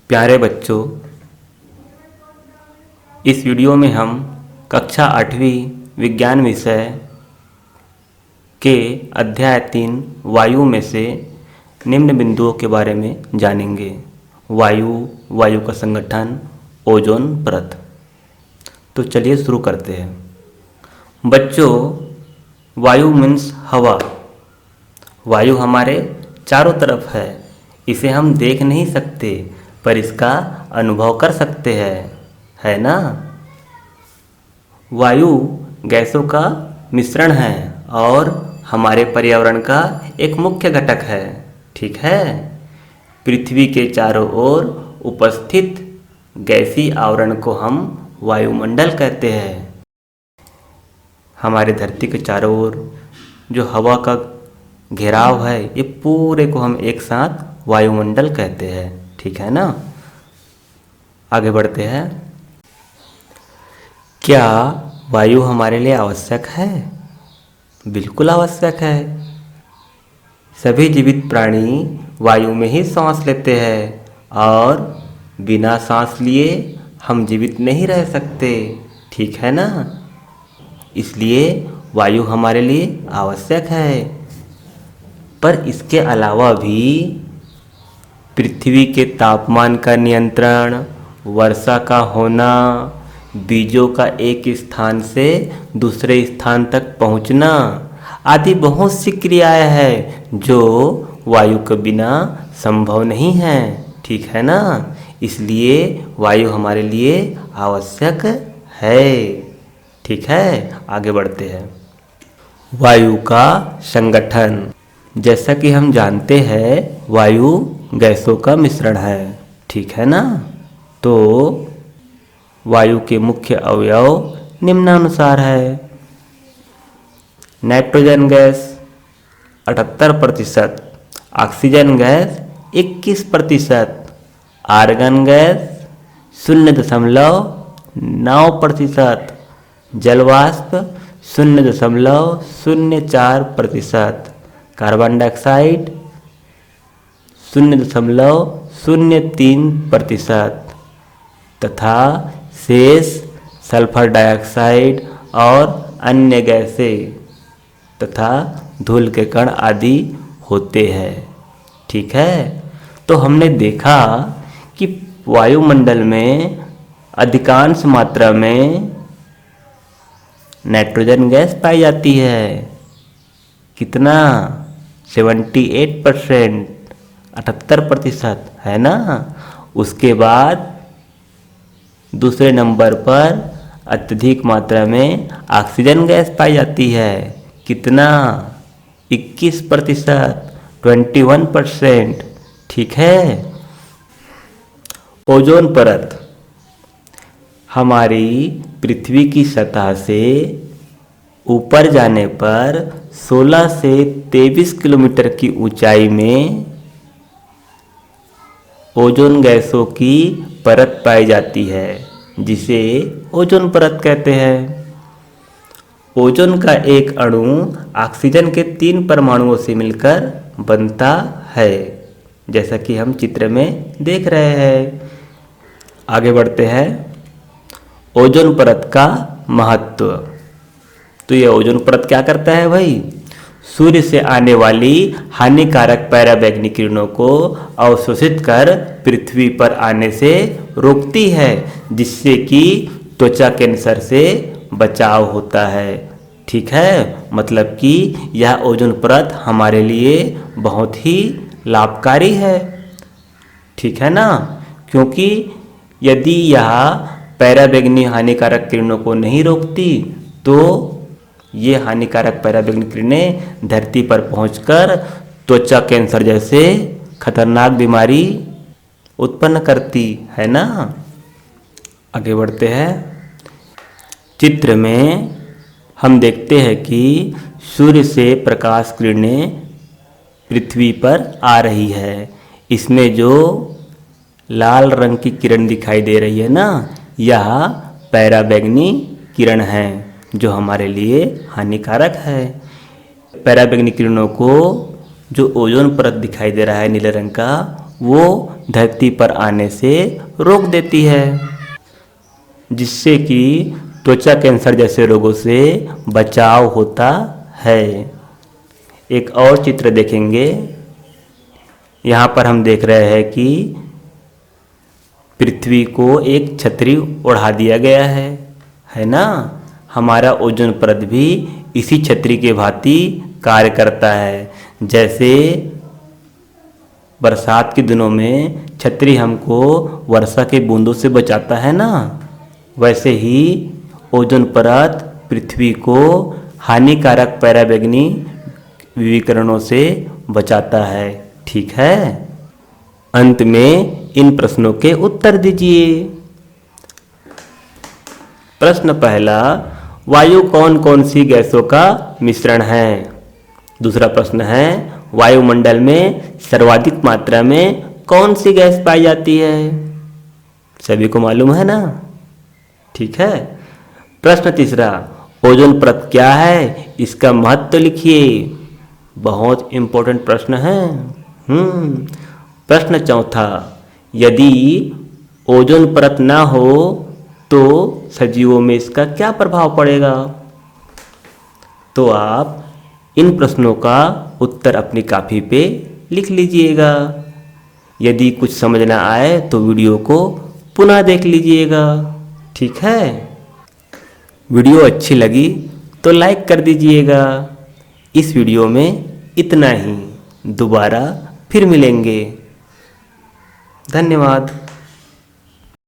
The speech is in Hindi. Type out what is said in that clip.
प्यारे बच्चों, इस वीडियो में हम कक्षा 8वीं विज्ञान विषय के अध्याय 3 वायु में से निम्न बिंदुओं के बारे में जानेंगे। वायु का संगठन, ओजोन परत। तो चलिए शुरू करते हैं। बच्चों, वायु मीन्स हवा। वायु हमारे चारों तरफ है। इसे हम देख नहीं सकते पर इसका अनुभव कर सकते हैं, है ना। वायु गैसों का मिश्रण है और हमारे पर्यावरण का एक मुख्य घटक है, ठीक है। पृथ्वी के चारों ओर उपस्थित गैसीय आवरण को हम वायुमंडल कहते हैं। हमारे धरती के चारों ओर जो हवा का घेराव है, ये पूरे को हम एक साथ वायुमंडल कहते हैं, ठीक है ना। आगे बढ़ते हैं। क्या वायु हमारे लिए आवश्यक है? बिल्कुल आवश्यक है। सभी जीवित प्राणी वायु में ही सांस लेते हैं और बिना सांस लिए हम जीवित नहीं रह सकते, ठीक है ना। इसलिए वायु हमारे लिए आवश्यक है। पर इसके अलावा भी पृथ्वी के तापमान का नियंत्रण, वर्षा का होना, बीजों का एक स्थान से दूसरे स्थान तक पहुंचना आदि बहुत सी क्रियाएं हैं जो वायु के बिना संभव नहीं है, ठीक है ना। इसलिए वायु हमारे लिए आवश्यक है, ठीक है। आगे बढ़ते हैं। वायु का संगठन। जैसा कि हम जानते हैं, वायु गैसों का मिश्रण है, ठीक है ना। तो वायु के मुख्य अवयव निम्नानुसार है। Nitrogen gas 78%, oxygen gas 21%, argon gas 0.9%, जलवाष्प 0.04%, कार्बन डाइऑक्साइड 0.03% तथा शेष सल्फर डाइऑक्साइड और अन्य गैसें तथा धूल के कण आदि होते हैं, ठीक है। तो हमने देखा कि वायुमंडल में अधिकांश मात्रा में नाइट्रोजन गैस पाई जाती है। कितना? 78%, 78%, है ना। उसके बाद दूसरे नंबर पर अत्यधिक मात्रा में ऑक्सीजन गैस पाई जाती है। कितना? 21%, 21%, ठीक है। ओजोन परत हमारी पृथ्वी की सतह से ऊपर जाने पर 16 से 23 किलोमीटर की ऊंचाई में ओजोन गैसों की परत पाई जाती है, जिसे ओजोन परत कहते हैं। ओजोन का एक अणु ऑक्सीजन के 3 परमाणुओं से मिलकर बनता है, जैसा कि हम चित्र में देख रहे हैं। आगे बढ़ते हैं। ओजोन परत का महत्व। तो यह ओजोन परत क्या करता है भाई? सूर्य से आने वाली हानिकारक पराबैंगनी किरणों को अवशोषित कर पृथ्वी पर आने से रोकती है, जिससे कि त्वचा कैंसर से बचाव होता है, ठीक है। मतलब कि यह ओजोन परत हमारे लिए बहुत ही लाभकारी है, ठीक है ना। क्योंकि यदि यह पराबैंगनी हानिकारक किरणों को नहीं रोकती तो ये हानिकारक पराबैंगनी किरणें धरती पर पहुंचकर त्वचा कैंसर जैसे खतरनाक बीमारी उत्पन्न करती है ना। आगे बढ़ते हैं। चित्र में हम देखते हैं कि सूर्य से प्रकाश किरणें पृथ्वी पर आ रही है। इसमें जो लाल रंग की किरण दिखाई दे रही है ना, यह पराबैंगनी किरण है जो हमारे लिए हानिकारक है। पराबैंगनी किरणों को जो ओजोन परत दिखाई दे रहा है नीले रंग का, वो धरती पर आने से रोक देती है, जिससे कि त्वचा कैंसर जैसे रोगों से बचाव होता है। एक और चित्र देखेंगे। यहाँ पर हम देख रहे हैं कि पृथ्वी को एक छतरी ओढ़ा दिया गया है ना। हमारा ओजोन परत भी इसी छतरी के भांति कार्य करता है। जैसे बरसात के दिनों में छतरी हमको वर्षा के बूंदों से बचाता है ना, वैसे ही ओजोन परत पृथ्वी को हानिकारक पराबैंगनी विकिरणों से बचाता है। ठीक है। अंत में इन प्रश्नों के उत्तर दीजिए। प्रश्न पहला, वायु कौन कौन सी गैसों का मिश्रण है? दूसरा प्रश्न है, वायुमंडल में सर्वाधिक मात्रा में कौन सी गैस पाई जाती है? सभी को मालूम है ना। ठीक है। प्रश्न तीसरा, ओजोन परत क्या है, इसका महत्व लिखिए। बहुत इंपॉर्टेंट प्रश्न है। प्रश्न चौथा, यदि ओजोन परत ना हो तो सजीवों में इसका क्या प्रभाव पड़ेगा? तो आप इन प्रश्नों का उत्तर अपनी कॉपी पे लिख लीजिएगा। यदि कुछ समझ ना आए तो वीडियो को पुनः देख लीजिएगा। ठीक है। वीडियो अच्छी लगी तो लाइक कर दीजिएगा। इस वीडियो में इतना ही। दोबारा फिर मिलेंगे। धन्यवाद।